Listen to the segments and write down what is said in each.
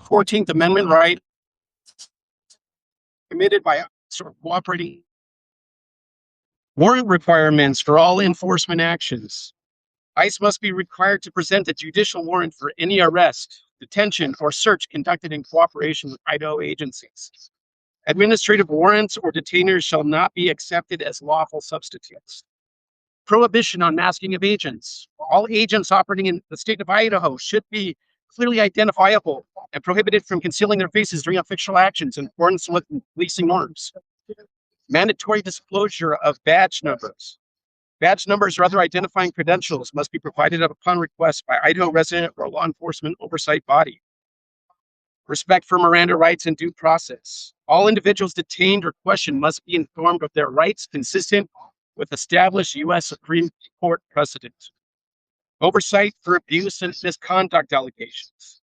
14th Amendment right committed by cooperating warrant requirements for all enforcement actions. ICE must be required to present a judicial warrant for any arrest, detention, or search conducted in cooperation with Idaho agencies. Administrative warrants or detainers shall not be accepted as lawful substitutes. Prohibition on masking of agents. All agents operating in the state of Idaho should be clearly identifiable and prohibited from concealing their faces during official actions in accordance with policing norms. Mandatory disclosure of badge numbers. Badge numbers or other identifying credentials must be provided upon request by Idaho resident or law enforcement oversight body. Respect for Miranda rights and due process. All individuals detained or questioned must be informed of their rights consistent with established U.S. Supreme Court precedent. Oversight for abuse and misconduct allegations.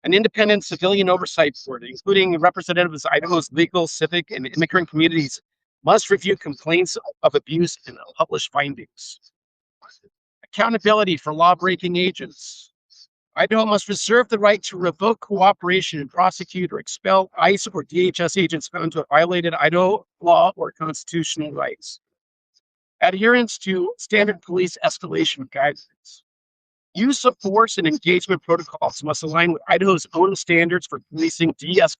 An independent civilian oversight board, including representatives of Idaho's legal, civic, and immigrant communities, must review complaints of abuse and publish findings. Accountability for law-breaking agents. Idaho must reserve the right to revoke cooperation and prosecute or expel ICE or DHS agents found to have violated Idaho law or constitutional rights. Adherence to standard police escalation guidelines. Use of force and engagement protocols must align with Idaho's own standards for policing de-escalation.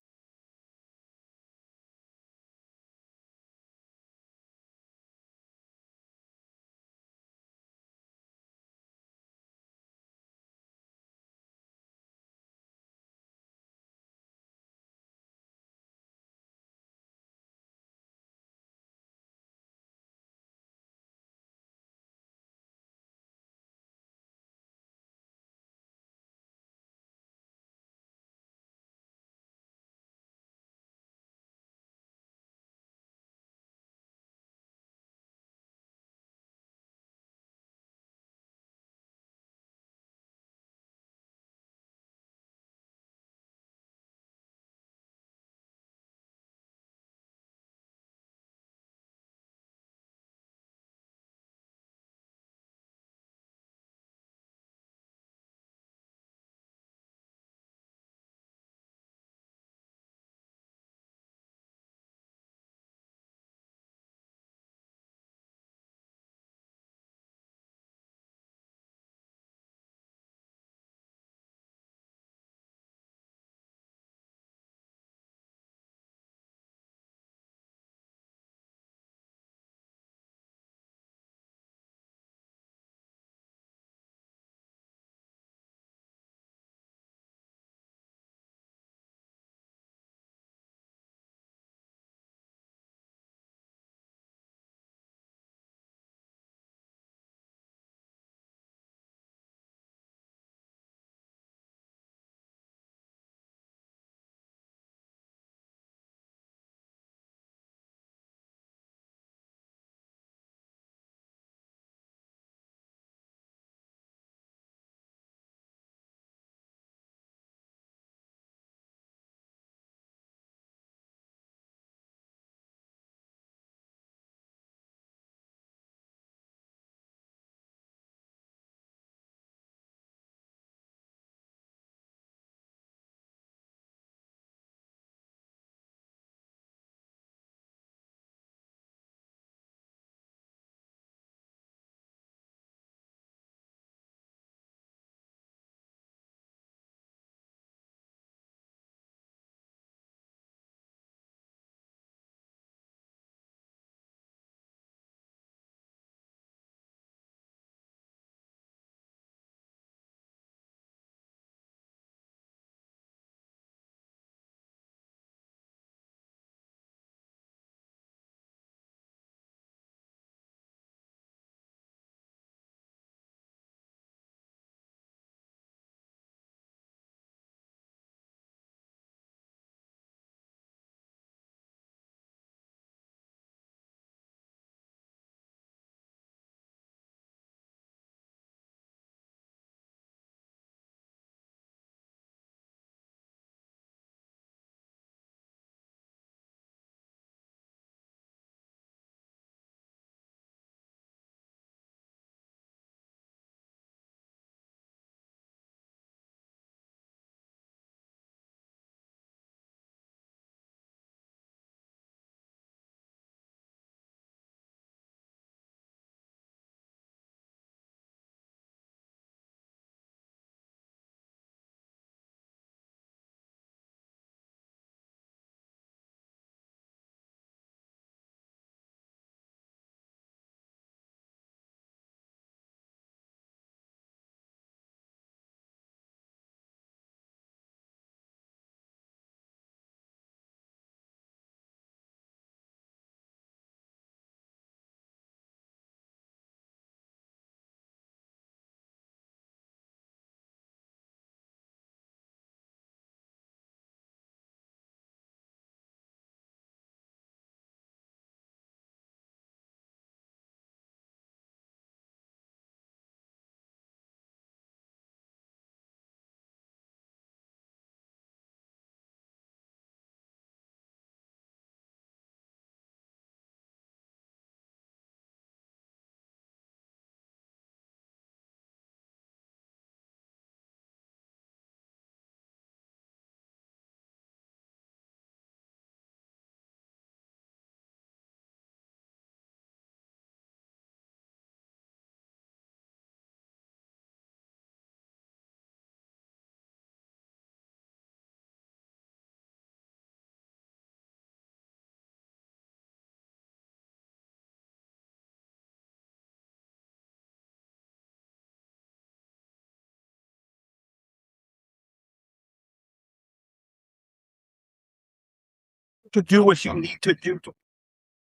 to do what you need to do.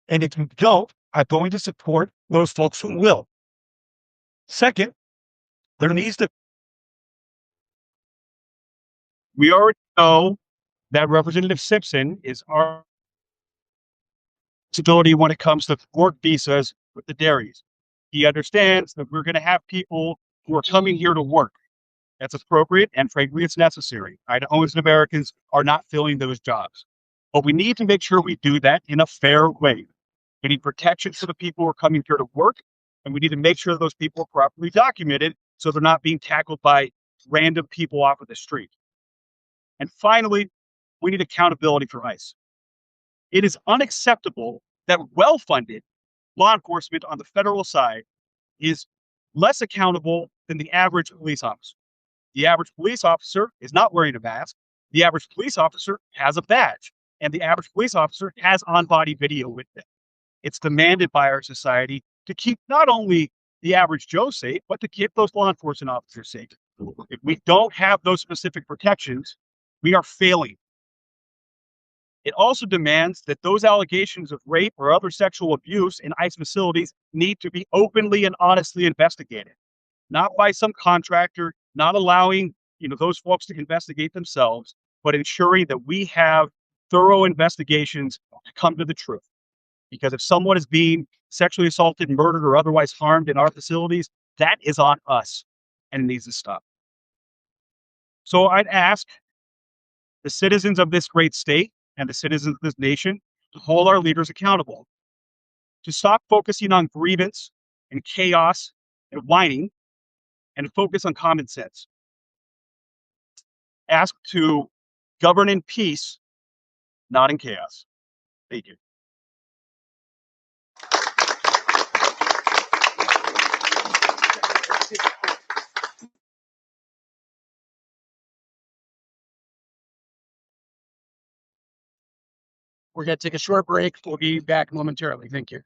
And if you don't, I'm going to support those folks who will. Second, there needs to. We already know that Representative Simpson is our responsibility when it comes to work visas with the dairies. He understands that we're going to have people who are coming here to work. That's appropriate, and frankly, it's necessary. Idahoans and Americans are not filling those jobs. But we need to make sure we do that in a fair way. We need protections for the people who are coming here to work, and we need to make sure those people are properly documented so they're not being tackled by random people off of the street. And finally, we need accountability for ICE. It is unacceptable that well-funded law enforcement on the federal side is less accountable than the average police officer. The average police officer is not wearing a mask. The average police officer has a badge, and the average police officer has on-body video with them. It's demanded by our society to keep not only the average Joe safe, but to keep those law enforcement officers safe. If we don't have those specific protections, we are failing. It also demands that those allegations of rape or other sexual abuse in ICE facilities need to be openly and honestly investigated, not by some contractor, not allowing those folks to investigate themselves, but ensuring that we have thorough investigations to come to the truth. Because if someone is being sexually assaulted, murdered, or otherwise harmed in our facilities, that is on us, and it needs to stop. So I'd ask the citizens of this great state and the citizens of this nation to hold our leaders accountable, to stop focusing on grievance and chaos and whining, and to focus on common sense. Ask to govern in peace, not in chaos. Thank you. We're going to take a short break. We'll be back momentarily. Thank you.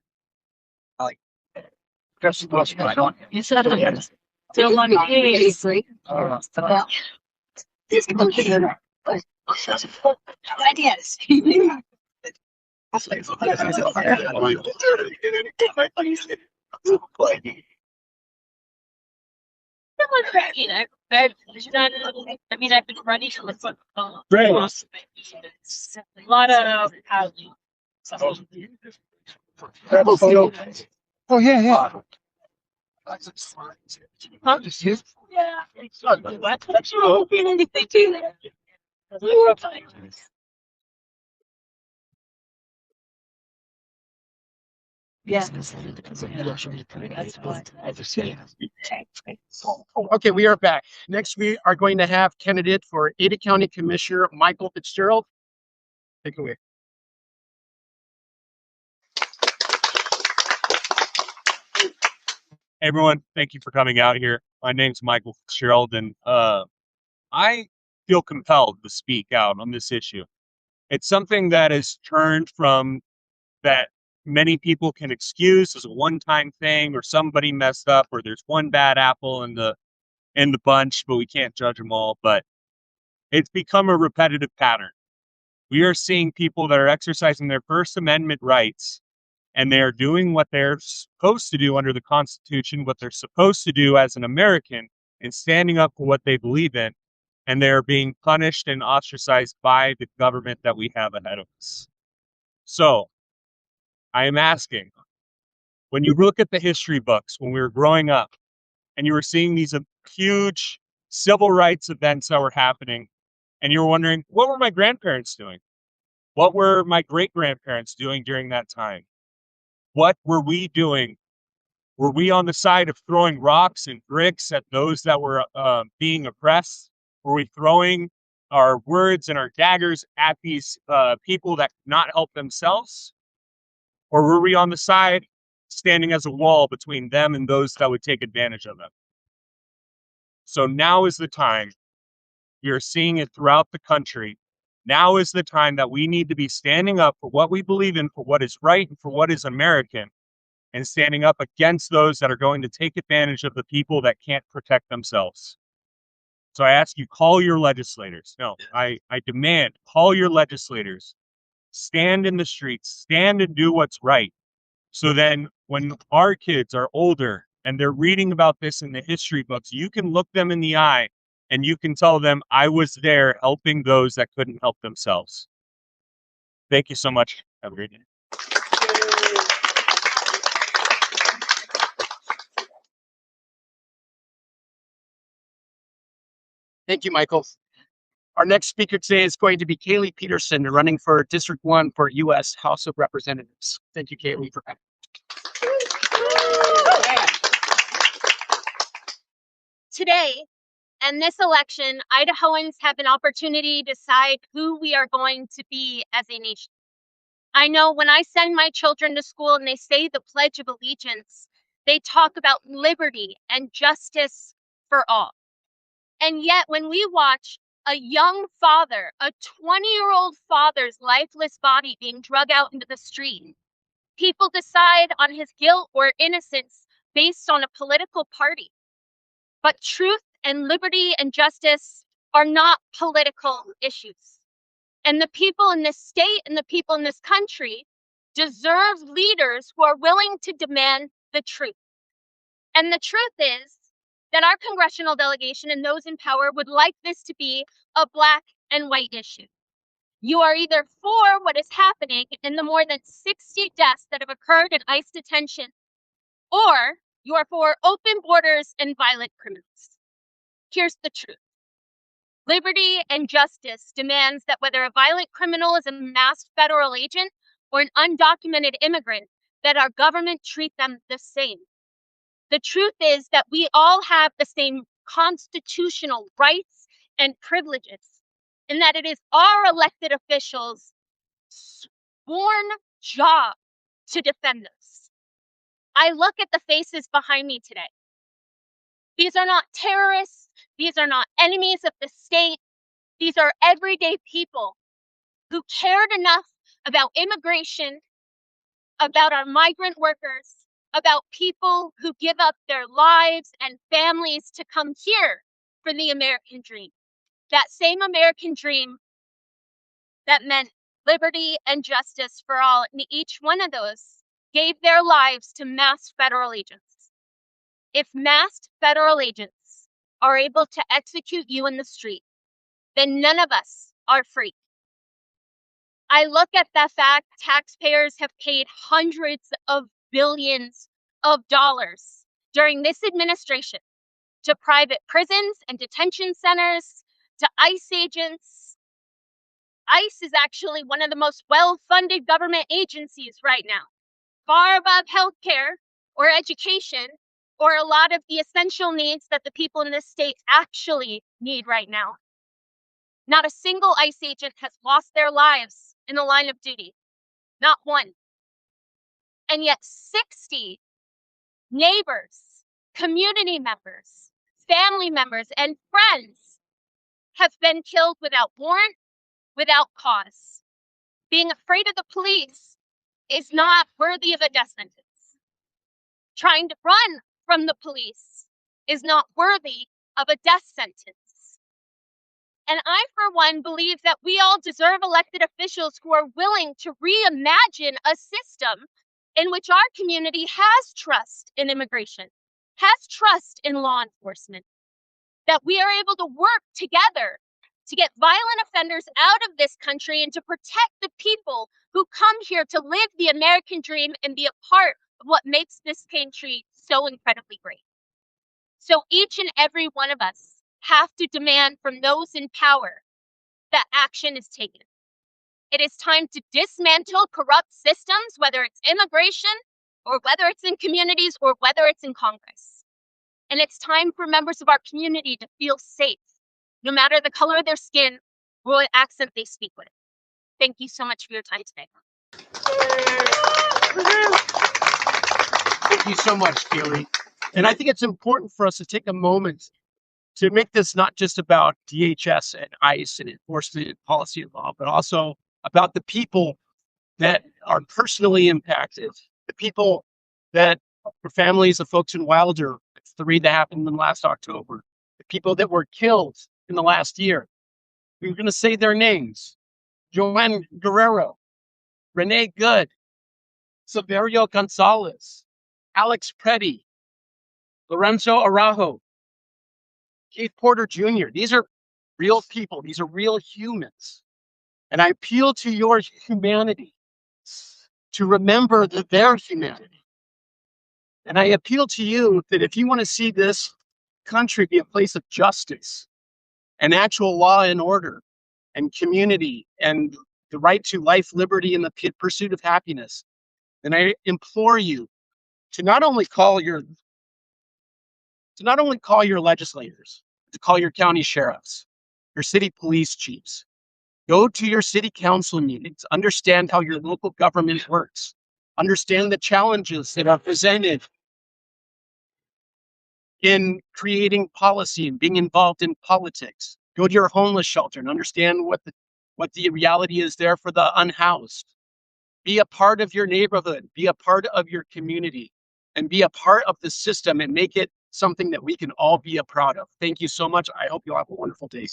You said it. Still on page. Ideas. I've been running to the a lot of housing. Oh, yeah. Yeah. Anything to that. Okay, we are back. Next, we are going to have candidate for Ada County Commissioner Michael Fitzgerald. Take it away. Hey everyone, thank you for coming out here. My name's Michael Fitzgerald, and I feel compelled to speak out on this issue. It's something that has turned from that many people can excuse as a one-time thing, or somebody messed up, or there's one bad apple in the bunch, but we can't judge them all. But it's become a repetitive pattern. We are seeing people that are exercising their First Amendment rights, and they are doing what they're supposed to do under the Constitution, what they're supposed to do as an American, and standing up for what they believe in, and they're being punished and ostracized by the government that we have ahead of us. So, I am asking, when you look at the history books, when we were growing up, and you were seeing these huge civil rights events that were happening, and you were wondering, what were my grandparents doing? What were my great-grandparents doing during that time? What were we doing? Were we on the side of throwing rocks and bricks at those that were being oppressed? Were we throwing our words and our daggers at these people that could not help themselves? Or were we on the side standing as a wall between them and those that would take advantage of them? So now is the time. You're seeing it throughout the country. Now is the time that we need to be standing up for what we believe in, for what is right, and for what is American, and standing up against those that are going to take advantage of the people that can't protect themselves. So I ask you, call your legislators. No, I demand, call your legislators stand in the streets, stand and do what's right. So then when our kids are older and they're reading about this in the history books, you can look them in the eye and you can tell them, I was there helping those that couldn't help themselves. Thank you so much. Have a great day. Thank you, Michael. Our next speaker today is going to be Kaylee Peterson, running for District 1 for U.S. House of Representatives. Thank you, Kaylee, for coming. Today, and this election, Idahoans have an opportunity to decide who we are going to be as a nation. I know when I send my children to school and they say the Pledge of Allegiance, they talk about liberty and justice for all. And yet when we watch a young father, a 20-year-old father's lifeless body being dragged out into the street, people decide on his guilt or innocence based on a political party. But truth and liberty and justice are not political issues. And the people in this state and the people in this country deserve leaders who are willing to demand the truth. And the truth is that our congressional delegation and those in power would like this to be a black and white issue. You are either for what is happening in the more than 60 deaths that have occurred in ICE detention, or you are for open borders and violent criminals. Here's the truth. Liberty and justice demands that whether a violent criminal is a masked federal agent or an undocumented immigrant, that our government treat them the same. The truth is that we all have the same constitutional rights and privileges, and that it is our elected officials' sworn job to defend us. I look at the faces behind me today. These are not terrorists. These are not enemies of the state. These are everyday people who cared enough about immigration, about our migrant workers, about people who give up their lives and families to come here for the American dream. That same American dream that meant liberty and justice for all. And each one of those gave their lives to masked federal agents. If masked federal agents are able to execute you in the street, then none of us are free. I look at the fact taxpayers have paid hundreds of billions of dollars during this administration to private prisons and detention centers, to ICE agents. ICE is actually one of the most well-funded government agencies right now, far above healthcare or education or a lot of the essential needs that the people in this state actually need right now. Not a single ICE agent has lost their lives in the line of duty. Not one. And yet 60 neighbors, community members, family members, and friends have been killed without warrant, without cause. Being afraid of the police is not worthy of a death sentence. Trying to run from the police is not worthy of a death sentence. And I, for one, believe that we all deserve elected officials who are willing to reimagine a system in which our community has trust in immigration, has trust in law enforcement, that we are able to work together to get violent offenders out of this country and to protect the people who come here to live the American dream and be a part of what makes this country so incredibly great. So each and every one of us have to demand from those in power that action is taken. It is time to dismantle corrupt systems, whether it's immigration or whether it's in communities or whether it's in Congress. And it's time for members of our community to feel safe, no matter the color of their skin or what accent they speak with. Thank you so much for your time today. Thank you so much, Kaylee. And I think it's important for us to take a moment to make this not just about DHS and ICE and enforcement and policy and law, but also about the people that are personally impacted, the people that are families of folks in Wilder, the raid that happened in last October, the people that were killed in the last year. We're going to say their names. Joanne Guerrero, Renee Good, Severio Gonzalez, Alex Preddy, Lorenzo Araujo, Keith Porter Jr. These are real people. These are real humans. And I appeal to your humanity to remember that they're humanity. And I appeal to you that if you want to see this country be a place of justice and actual law and order and community and the right to life, liberty, and the pursuit of happiness, then I implore you to not only call your legislators, to call your county sheriffs, your city police chiefs. Go to your city council meetings, understand how your local government works, understand the challenges that are presented in creating policy and being involved in politics. Go to your homeless shelter and understand what the reality is there for the unhoused. Be a part of your neighborhood, be a part of your community, and be a part of the system and make it something that we can all be proud of. Thank you so much. I hope you'll have a wonderful day.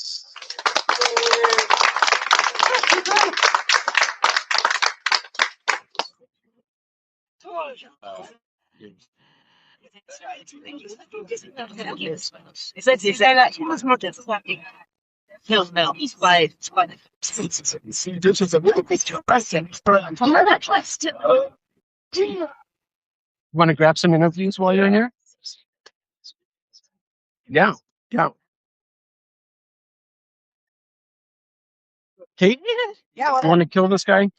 No, he's by. This is a really big question. Want to grab some interviews while you're in here? Yeah, yeah. Kate, you want to kill this guy?